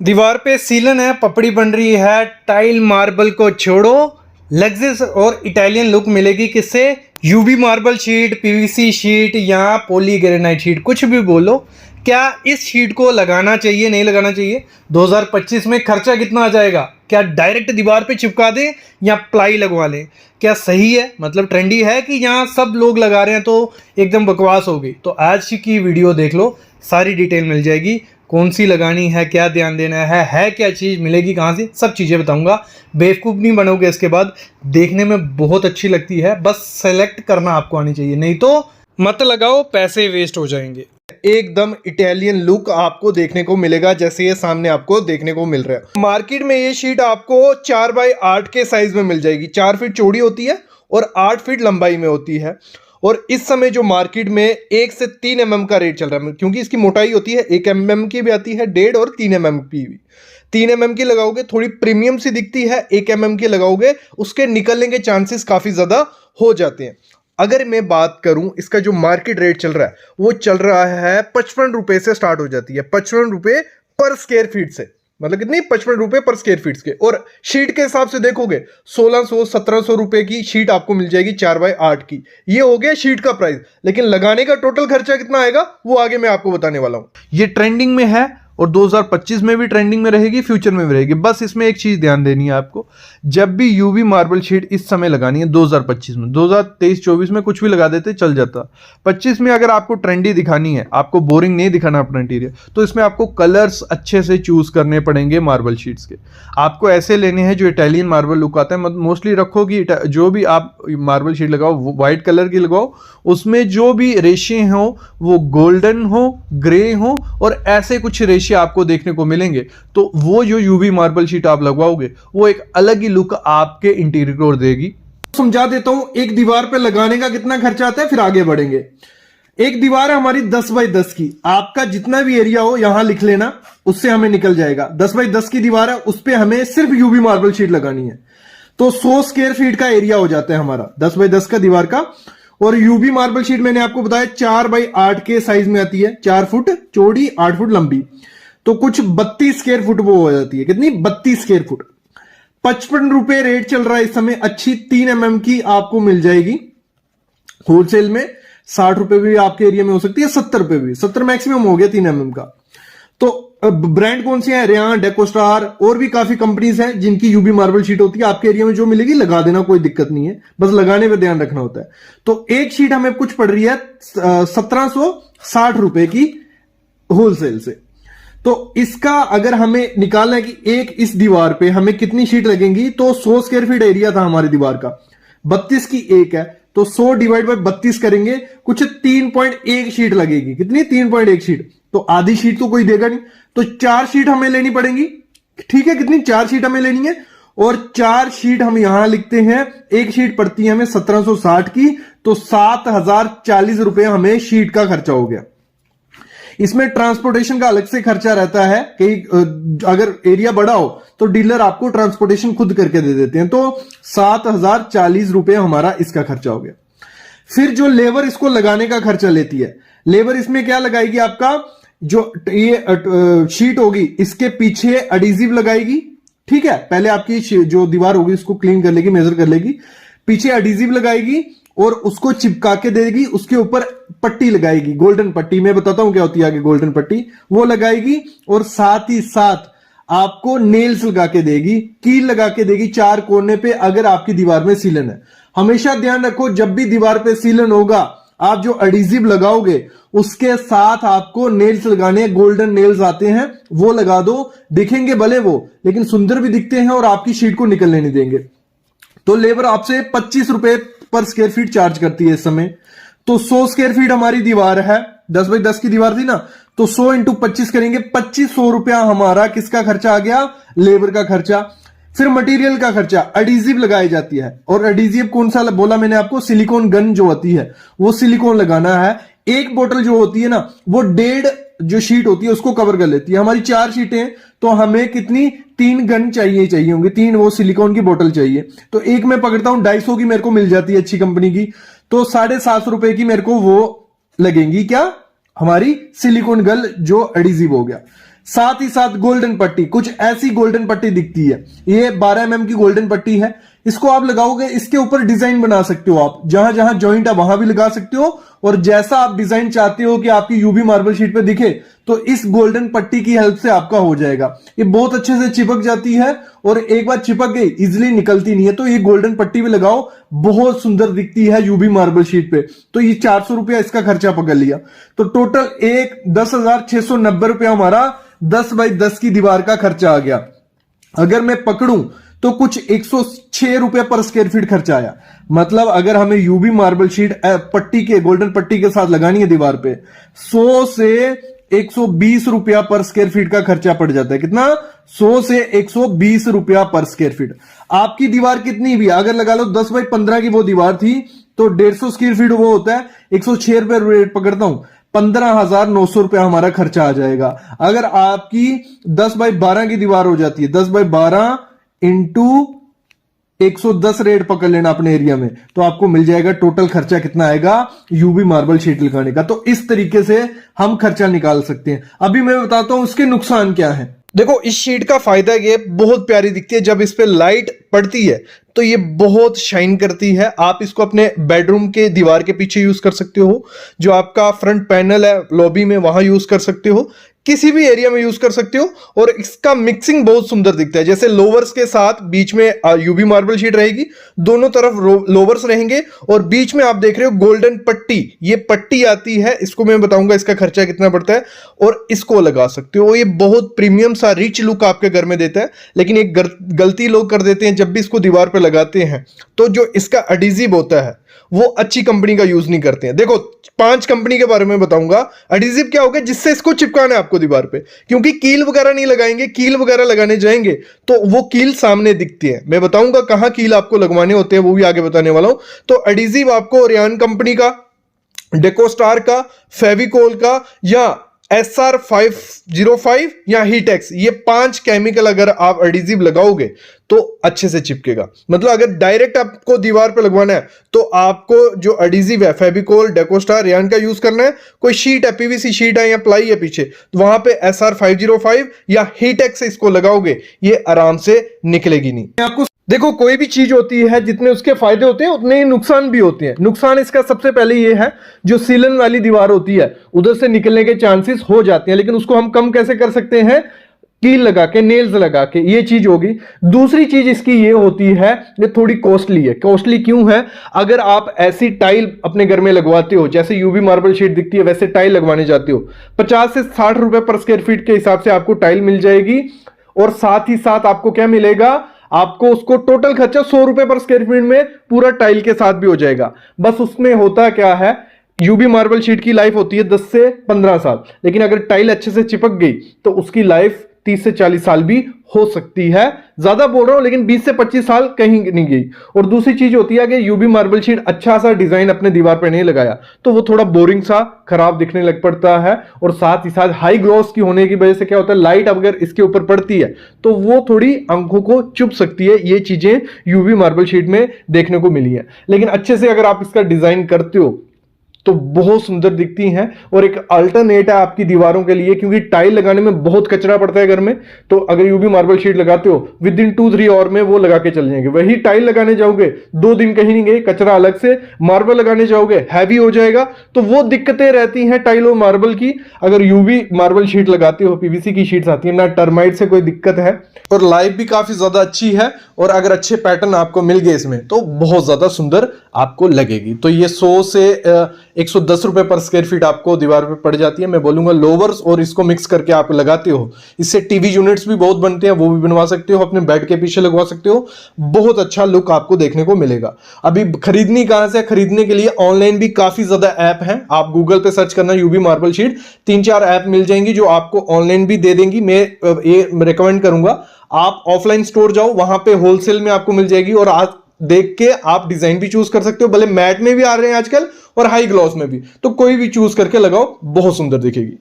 दीवार पे सीलन है, पपड़ी बन रही है। टाइल मार्बल को छोड़ो, लग्जरियस और इटालियन लुक मिलेगी। किससे? UV marble sheet, PVC sheet या पॉलीग्रेनाइट शीट, कुछ भी बोलो। क्या इस शीट को लगाना चाहिए, नहीं लगाना चाहिए? 2025 में खर्चा कितना आ जाएगा? क्या डायरेक्ट दीवार पे चिपका दें या प्लाई लगवा लें? क्या सही है, मतलब ट्रेंडी है कि यहाँ सब लोग लगा रहे हैं तो एकदम बकवास हो गई? तो आज की वीडियो देख लो, सारी डिटेल मिल जाएगी। कौन सी लगानी है, क्या ध्यान देना है क्या चीज़ मिलेगी, कहाँ से, सब चीज़ें बताऊंगा। बेवकूफ़ नहीं बनोगे। इसके बाद देखने में बहुत अच्छी लगती है, बस सेलेक्ट करना आपको आनी चाहिए, नहीं तो मत लगाओ, पैसे वेस्ट हो जाएंगे। एकदम इटालियन लुक आपको देखने को मिलेगा, जैसे ये सामने आपको देखने को मिल रहा है। मार्केट में ये शीट आपको 4x8 के साइज में मिल जाएगी। 4 फीट चौड़ी होती है और 8 फीट लंबाई में होती है। और इस समय जो मार्केट में 1 से 3 mm का रेट चल रहा है, क्योंकि इसकी मोटाई होती है 1 mm की भी आती है, 1.5 और 3 mm की भी। 3 mm की लगाओगे थोड़ी प्रीमियम सी दिखती है, 1 mm की लगाओगे उसके निकलने के चांसेस काफ़ी ज़्यादा हो जाते हैं। अगर मैं बात करूं, इसका जो मार्केट रेट चल रहा है वो चल रहा है 55 रुपये से स्टार्ट हो जाती है। 55 रुपये पर स्क्वायर फीट से, मतलब कितनी? 55 रुपये पर स्क्वायर फीट के। और शीट के हिसाब से देखोगे 1600-1700 रुपये की शीट आपको मिल जाएगी 4x8 की। ये हो गया शीट का प्राइस, लेकिन लगाने का टोटल खर्चा कितना आएगा वो आगे मैं आपको बताने वाला हूं। ये ट्रेंडिंग में है और 2025 में भी ट्रेंडिंग में रहेगी, फ्यूचर में भी रहेगी। बस इसमें एक चीज ध्यान देनी है आपको, जब भी यूवी मार्बल शीट इस समय लगानी है 2025 में, 2023-24 में कुछ भी लगा देते चल जाता। 25 में अगर आपको ट्रेंडी दिखानी है, आपको बोरिंग नहीं दिखाना अपना इंटीरियर, तो इसमें आपको कलर्स अच्छे से चूज करने पड़ेंगे मार्बल शीट्स के। आपको ऐसे लेने हैं जो इटालियन मार्बल लुक आता है। मोस्टली रखो कि जो भी आप मार्बल शीट लगाओ व्हाइट कलर की लगाओ, उसमें जो भी रेशे हो वो गोल्डन हो, ग्रे हो, और ऐसे कुछ रेशे आपको देखने को मिलेंगे। तो वो जो यूवी मार्बल शीट आप लगवाओगे वो एक अलग ही लुक आपके इंटीरियर को देगी। समझा देता हूं एक दीवार पे लगाने का कितना खर्चा आता है, फिर आगे बढ़ेंगे। एक दीवार है हमारी 10x10 की। आपका जितना भी एरिया हो यहां लिख लेना, उससे हमें निकल जाएगा। 10x10 की दीवार है, उस पर हमें सिर्फ यूवी मार्बल शीट लगानी है, तो 100 स्क्वायर फीट का एरिया हो जाता है हमारा 10x10 का दीवार का। और यूवी मार्बल शीट मैंने आपको बताया 4x8 के साइज में आती है, 4 फुट चौड़ी, 8 फुट लंबी, तो कुछ 32 स्क्वायर फुट वो हो जाती है। कितनी? 32 स्क्वायर फुट। 55 रुपए रेट चल रहा है इस समय। अच्छी 3 mm की आपको मिल जाएगी होलसेल में। 60 रुपए भी आपके एरिया में हो सकती है, 70 रुपए भी, 70 मैक्सिमम हो गया 3 mm का। तो ब्रांड कौन सी है? रेयान, डेकोस्टार, और भी काफी कंपनीज हैं जिनकी यूवी मार्बल शीट होती है। आपके एरिया में जो मिलेगी लगा देना, कोई दिक्कत नहीं है, बस लगाने पर ध्यान रखना होता है। तो एक शीट हमें कुछ पड़ रही है 1760 रुपए की होलसेल से। तो इसका अगर हमें निकालना है कि एक इस दीवार पे हमें कितनी शीट लगेंगी, तो 100 स्क्वायर फीट एरिया था हमारी दीवार का, 32 की एक है, तो 100 डिवाइड बाय 32 करेंगे, कुछ 3.1 शीट लगेगी। कितनी? 3.1 शीट। तो आधी शीट तो कोई देगा नहीं, तो 4 शीट हमें लेनी पड़ेंगी। ठीक है, कितनी? 4 शीट हमें लेनी है। और 4 शीट हम यहां लिखते हैं, एक शीट पड़ती है हमें 1760 की, तो 7040 रुपए हमें शीट का खर्चा हो गया। इसमें ट्रांसपोर्टेशन का अलग से खर्चा रहता है, कहीं अगर एरिया बड़ा हो तो डीलर आपको ट्रांसपोर्टेशन खुद करके दे देते हैं। तो 7040 रुपए हमारा इसका खर्चा हो गया। फिर जो लेबर इसको लगाने का खर्चा लेती है, लेबर इसमें क्या लगाएगी? आपका जो ये शीट होगी इसके पीछे एडिसिव लगाएगी। ठीक है, पहले आपकी जो दीवार होगी उसको क्लीन कर लेगी, मेजर कर लेगी, पीछे एडिसिव लगाएगी और उसको चिपका के देगी। उसके ऊपर पट्टी लगाएगी, गोल्डन पट्टी, मैं बताता हूं क्या होती है आगे गोल्डन पट्टी, वो लगाएगी। और साथ ही साथ आपको नेल्स लगा के देगी, कील लगा के देगी 4 कोने पे, अगर आपकी दीवार में सीलन है। हमेशा ध्यान रखो, जब भी दीवार पे सीलन होगा, आप जो एडिसिव लगाओगे उसके साथ आपको नेल्स लगाने, गोल्डन नेल्स आते हैं, वो लगा दो। दिखेंगे भले वो, लेकिन सुंदर भी दिखते हैं और आपकी शीट को निकलने नहीं देंगे। तो लेबर आपसे 25 रुपए पर स्क्वायर फीट चार्ज करती है इस समय। तो 100 स्क्वायर फीट हमारी दीवार है, 10x10 की दीवार थी ना, तो 100 × 25 करेंगे, 2500 रुपया हमारा किसका खर्चा आ गया? लेबर का खर्चा। फिर मटेरियल का खर्चा, एडिसिव लगाई जाती है, और एडिसिव कौन सा बोला मैंने आपको? सिलिकॉन गन जो होती है वो सिलिकॉन लगाना है। एक बोतल जो होती है ना, वो 1.5 जो शीट होती है उसको कवर कर लेती है। हमारी 4 शीटें, तो हमें कितनी? 3 गन चाहिए होंगे, 3 वो सिलिकॉन की बोतल चाहिए। तो एक मैं पकड़ता हूं 250 की, मेरे को मिल जाती है अच्छी कंपनी की, तो 750 रुपए की मेरे को वो लगेंगी। क्या? हमारी सिलिकॉन गन जो एडिसिव हो गया। साथ ही साथ गोल्डन पट्टी, कुछ ऐसी गोल्डन पट्टी दिखती है, ये 12 mm की गोल्डन पट्टी है। इसको आप लगाओगे, इसके ऊपर डिजाइन बना सकते हो, आप जहां जहां जॉइंट है वहां भी लगा सकते हो, और जैसा आप डिजाइन चाहते हो कि आपकी यूवी मार्बल शीट पे दिखे, तो इस गोल्डन पट्टी की हेल्प से आपका हो जाएगा। ये बहुत अच्छे से चिपक जाती है, और एक बार चिपक गई इजिली निकलती नहीं है। तो ये गोल्डन पट्टी भी लगाओ, बहुत सुंदर दिखती है यूवी मार्बल शीट पे। तो ये 400 रुपया इसका खर्चा पकड़ लिया, तो टोटल 10,690 रुपया हमारा 10 बाई 10 की दीवार का खर्चा आ गया। अगर मैं पकड़ूं तो कुछ 106 रुपए पर स्क्वायर फीट खर्चा आया। मतलब अगर हमें यूवी मार्बल शीट पट्टी के, गोल्डन पट्टी के साथ लगानी है दीवार पे, 100 से 120 रुपया पर स्क्वायर फीट का खर्चा पड़ जाता है। कितना? 100 से 120 रुपया पर स्क्वायर फीट। आपकी दीवार कितनी भी, अगर लगा लो 10 बाई 15 की वो दीवार थी, तो 150 स्क्वायर फीट वो होता है, 106 रुपए रेट पकड़ता हूं, 15,900 रुपया हमारा खर्चा आ जाएगा। अगर आपकी 10 बाई 12 की दीवार हो जाती है, 10 बाई 12 इंटू 110 रेट पकड़ लेना अपने एरिया में, तो आपको मिल जाएगा टोटल खर्चा कितना आएगा यूवी मार्बल शीट लगाने का। तो इस तरीके से हम खर्चा निकाल सकते हैं। अभी मैं बताता हूं उसके नुकसान क्या है। देखो, इस शीट का फायदा ये बहुत प्यारी दिखती है, जब इस पे लाइट पड़ती है तो ये बहुत शाइन करती है। आप इसको अपने बेडरूम के दीवार के पीछे यूज कर सकते हो, जो आपका फ्रंट पैनल है लॉबी में वहां यूज कर सकते हो, किसी भी एरिया में यूज कर सकते हो। और इसका मिक्सिंग बहुत सुंदर दिखता है, जैसे लोवर्स के साथ बीच में यूवी मार्बल शीट रहेगी, दोनों तरफ लोवर्स रहेंगे, और बीच में आप देख रहे हो गोल्डन पट्टी, ये पट्टी आती है। इसको मैं बताऊंगा इसका खर्चा कितना पड़ता है, और इसको लगा सकते हो। ये बहुत प्रीमियम सा रिच लुक आपके घर में देता है। लेकिन एक गलती लोग कर देते हैं, जब भी इसको दीवार पर लगाते हैं तो जो इसका एडिजिव होता है वो अच्छी कंपनी का यूज नहीं करते हैं। देखो, 5 कंपनी के बारे में बताऊंगा। एडिजिव क्या होगा? जिससे इसको चिपकाना है आपको दीवार पे, क्योंकि कील वगैरह नहीं लगाएंगे। कील वगैरह लगाने जाएंगे तो वो कील सामने दिखती है। मैं बताऊंगा कहां कील आपको लगवाने होते हैं, वो भी आगे बताने वाला हूं। तो एडिजिव आपको ओरियन कंपनी का, डेकोस्टार का, फेविकोल का, या SR 505 या हीटेक्स, ये 5 केमिकल अगर आप एडिजिव लगाओगे तो अच्छे से चिपकेगा। मतलब अगर डायरेक्ट आपको दीवार पे लगवाना है तो आपको जो एडिजिव है फेविकोल, डेकोस्टार, रेयन का यूज करना है। कोई शीट है, पीवीसी शीट है या प्लाई है पीछे, तो वहां पे SR 505 या हीटेक्स से इसको लगाओगे, ये आराम से निकलेगी नहीं। आपको देखो, कोई भी चीज होती है जितने उसके फायदे होते हैं उतने ही नुकसान भी होते हैं। नुकसान इसका सबसे पहले ये है, जो सीलन वाली दीवार होती है उधर से निकलने के चांसेस हो जाते हैं, लेकिन उसको हम कम कैसे कर सकते हैं? कील लगा के, नेल्स लगा के। ये चीज होगी। दूसरी चीज इसकी ये होती है, ये थोड़ी कॉस्टली है। कॉस्टली क्यों है? अगर आप ऐसी टाइल अपने घर में लगवाते हो, जैसे यूवी मार्बल शीट दिखती है वैसे टाइल लगवाने जाते हो, 50 से 60 रुपए पर स्क्वायर फीट के हिसाब से आपको टाइल मिल जाएगी। और साथ ही साथ आपको क्या मिलेगा? आपको उसको टोटल खर्चा 100 रुपए पर स्क्वायर फीट में पूरा टाइल के साथ भी हो जाएगा। बस उसमें होता क्या है, यूवी मार्बल शीट की लाइफ होती है 10 से 15 साल, लेकिन अगर टाइल अच्छे से चिपक गई तो उसकी लाइफ 30 से 40 साल भी हो सकती है। ज्यादा बोल रहा हूं, लेकिन 20 से 25 साल कहीं नहीं गई। और दूसरी चीज होती है कि यूवी मार्बल शीट अच्छा सा डिजाइन अपने दीवार पर नहीं लगाया तो वो थोड़ा बोरिंग सा, खराब दिखने लग पड़ता है। और साथ ही साथ हाई ग्लॉस की होने की वजह से क्या होता है, लाइट अगर इसके ऊपर पड़ती है तो वो थोड़ी आंखों को चुभ सकती है। ये चीजें यूवी मार्बल शीट में देखने को मिली है। लेकिन अच्छे से अगर आप इसका डिजाइन करते हो तो बहुत सुंदर दिखती हैं, और एक अल्टरनेट है आपकी दीवारों के लिए, क्योंकि टाइल लगाने में बहुत कचरा पड़ता है घर में। तो अगर यूवी मार्बल शीट लगाते हो, विद इन 2-3 आवर में वो लगा के चल जाएंगे। वही टाइल लगाने जाओगे, 2 दिन कहीं नहीं गए, कचरा अलग से। मार्बल लगाने जाओगे, हैवी हो जाएगा। तो वो दिक्कतें रहती हैं टाइल और मार्बल की। अगर यूवी मार्बल शीट लगाते हो, पीवीसी की शीट्स आती है ना, टर्माइट से कोई दिक्कत है, और लाइफ भी काफी ज्यादा अच्छी है। और अगर अच्छे पैटर्न आपको मिल गए इसमें तो बहुत ज्यादा सुंदर आपको लगेगी। तो ये 100 से 110 रुपए पर स्क्वायर फीट आपको दीवार पे पड़ जाती है। मैं बोलूंगा लोवर्स और इसको मिक्स करके आप लगाते हो, इससे टीवी यूनिट्स भी बहुत बनते हैं, वो भी बनवा सकते हो, अपने बेड के पीछे लगवा सकते हो। बहुत अच्छा लुक आपको देखने को मिलेगा। अभी खरीदनी कहां से? खरीदने के लिए ऑनलाइन भी काफी ज्यादा ऐप हैं। आप गूगल पे सर्च करना यूवी मार्बल शीट, 3-4 ऐप मिल जाएंगी जो आपको ऑनलाइन भी दे देंगी। मैं ये रिकमेंड करूंगा आप ऑफलाइन स्टोर जाओ, वहां पे होलसेल में आपको मिल जाएगी, और आज देख के आप डिजाइन भी चूज कर सकते हो। भले मैट में भी आ रहे हैं आजकल और हाई ग्लॉस में भी, तो कोई भी चूज करके लगाओ, बहुत सुंदर दिखेगी।